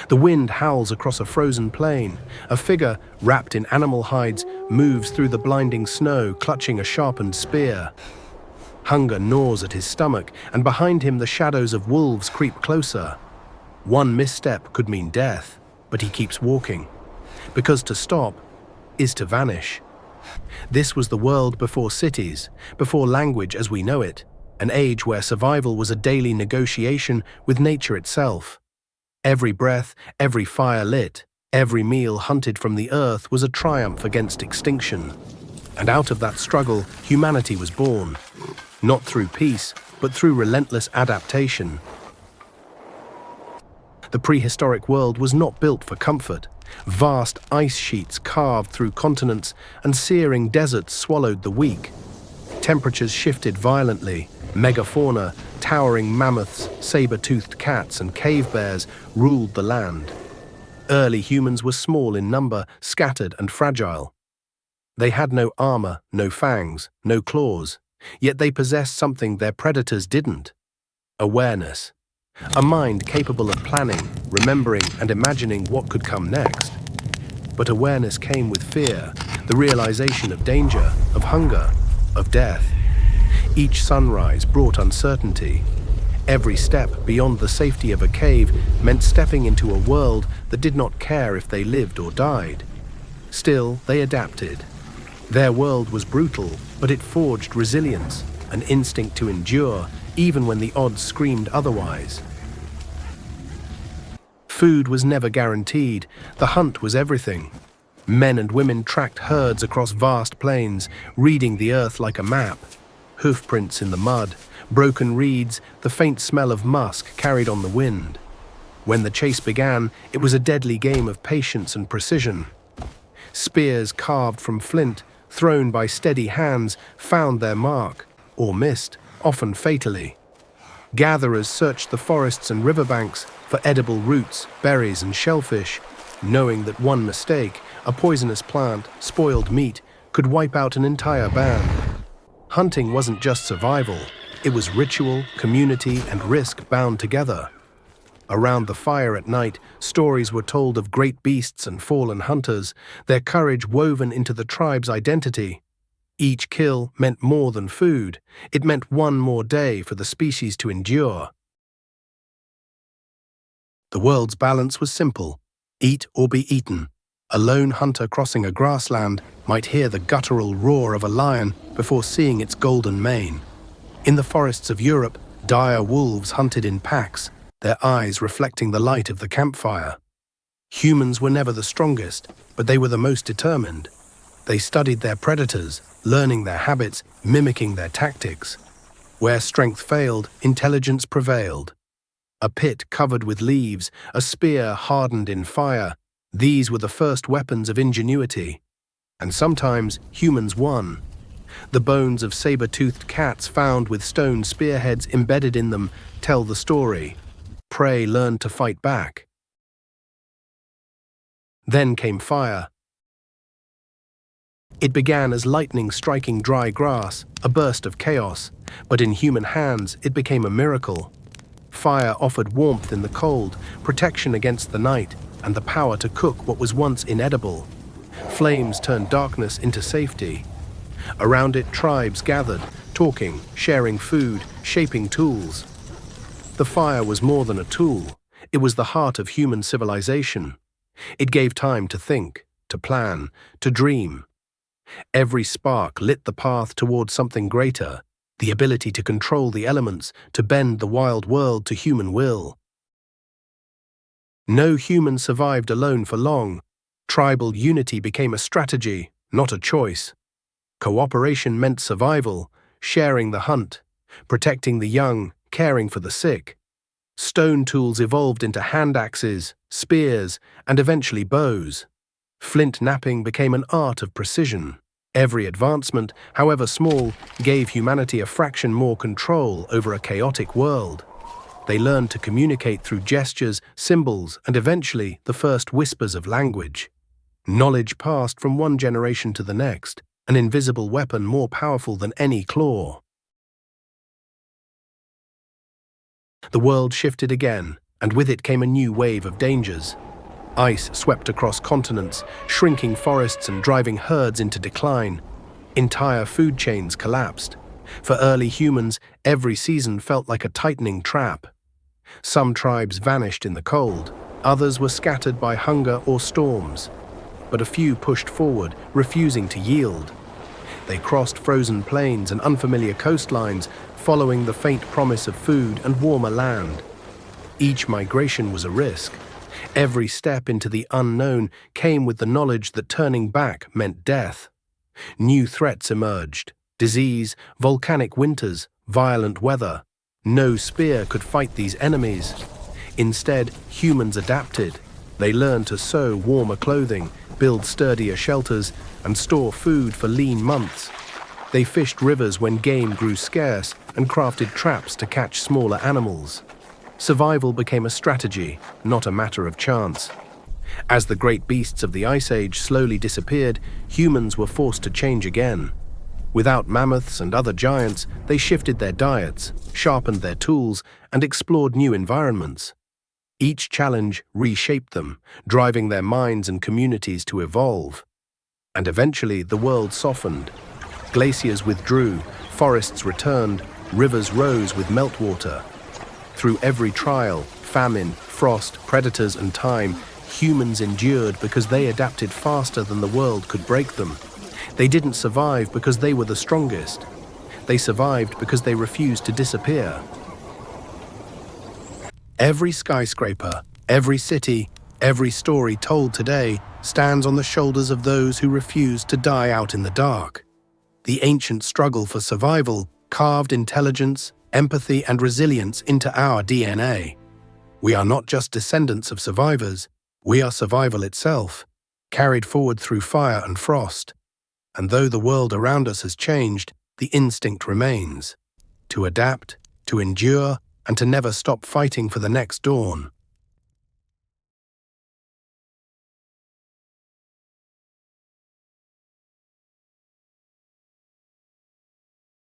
The wind howls across a frozen plain. A figure, wrapped in animal hides, moves through the blinding snow, clutching a sharpened spear. Hunger gnaws at his stomach, and behind him the shadows of wolves creep closer. One misstep could mean death, but he keeps walking. Because to stop is to vanish. This was the world before cities, before language as we know it, an age where survival was a daily negotiation with nature itself. Every breath, every fire lit, every meal hunted from the earth was a triumph against extinction. And out of that struggle, humanity was born. Not through peace, but through relentless adaptation. The prehistoric world was not built for comfort. Vast ice sheets carved through continents, and searing deserts swallowed the weak. Temperatures shifted violently. Megafauna, towering mammoths, saber-toothed cats, and cave bears ruled the land. Early humans were small in number, scattered and fragile. They had no armor, no fangs, no claws, yet they possessed something their predators didn't: awareness. A mind capable of planning, remembering, and imagining what could come next. But awareness came with fear, the realization of danger, of hunger, of death. Each sunrise brought uncertainty. Every step beyond the safety of a cave meant stepping into a world that did not care if they lived or died. Still, they adapted. Their world was brutal, but it forged resilience, an instinct to endure, even when the odds screamed otherwise. Food was never guaranteed. The hunt was everything. Men and women tracked herds across vast plains, reading the earth like a map. Hoofprints in the mud, broken reeds, the faint smell of musk carried on the wind. When the chase began, it was a deadly game of patience and precision. Spears carved from flint, thrown by steady hands, found their mark, or missed, often fatally. Gatherers searched the forests and riverbanks for edible roots, berries, and shellfish, knowing that one mistake, a poisonous plant, spoiled meat, could wipe out an entire band. Hunting wasn't just survival, it was ritual, community, and risk bound together. Around the fire at night, stories were told of great beasts and fallen hunters, their courage woven into the tribe's identity. Each kill meant more than food. It meant one more day for the species to endure. The world's balance was simple: eat or be eaten. A lone hunter crossing a grassland might hear the guttural roar of a lion before seeing its golden mane. In the forests of Europe, dire wolves hunted in packs, their eyes reflecting the light of the campfire. Humans were never the strongest, but they were the most determined. They studied their predators, learning their habits, mimicking their tactics. Where strength failed, intelligence prevailed. A pit covered with leaves, a spear hardened in fire, these were the first weapons of ingenuity. And sometimes humans won. The bones of saber-toothed cats found with stone spearheads embedded in them tell the story. Prey learned to fight back. Then came fire. It began as lightning striking dry grass, a burst of chaos, but in human hands it became a miracle. Fire offered warmth in the cold, protection against the night, and the power to cook what was once inedible. Flames turned darkness into safety. Around it, tribes gathered, talking, sharing food, shaping tools. The fire was more than a tool. It was the heart of human civilization. It gave time to think, to plan, to dream. Every spark lit the path toward something greater, the ability to control the elements, to bend the wild world to human will. No human survived alone for long. Tribal unity became a strategy, not a choice. Cooperation meant survival, sharing the hunt, protecting the young, caring for the sick. Stone tools evolved into hand axes, spears, and eventually bows. Flint knapping became an art of precision. Every advancement, however small, gave humanity a fraction more control over a chaotic world. They learned to communicate through gestures, symbols, and eventually the first whispers of language. Knowledge passed from one generation to the next, an invisible weapon more powerful than any claw. The world shifted again, and with it came a new wave of dangers. Ice swept across continents, shrinking forests and driving herds into decline. Entire food chains collapsed. For early humans, every season felt like a tightening trap. Some tribes vanished in the cold, others were scattered by hunger or storms. But a few pushed forward, refusing to yield. They crossed frozen plains and unfamiliar coastlines, following the faint promise of food and warmer land. Each migration was a risk. Every step into the unknown came with the knowledge that turning back meant death. New threats emerged: disease, volcanic winters, violent weather. No spear could fight these enemies. Instead, humans adapted. They learned to sew warmer clothing, build sturdier shelters, and store food for lean months. They fished rivers when game grew scarce and crafted traps to catch smaller animals. Survival became a strategy, not a matter of chance. As the great beasts of the Ice Age slowly disappeared, humans were forced to change again. Without mammoths and other giants, they shifted their diets, sharpened their tools, and explored new environments. Each challenge reshaped them, driving their minds and communities to evolve. And eventually, the world softened. Glaciers withdrew, forests returned, rivers rose with meltwater. Through every trial, famine, frost, predators, and time, humans endured because they adapted faster than the world could break them. They didn't survive because they were the strongest. They survived because they refused to disappear. Every skyscraper, every city, every story told today stands on the shoulders of those who refused to die out in the dark. The ancient struggle for survival carved intelligence, empathy, and resilience into our DNA. We are not just descendants of survivors, we are survival itself, carried forward through fire and frost. And though the world around us has changed, the instinct remains: to adapt, to endure, and to never stop fighting for the next dawn.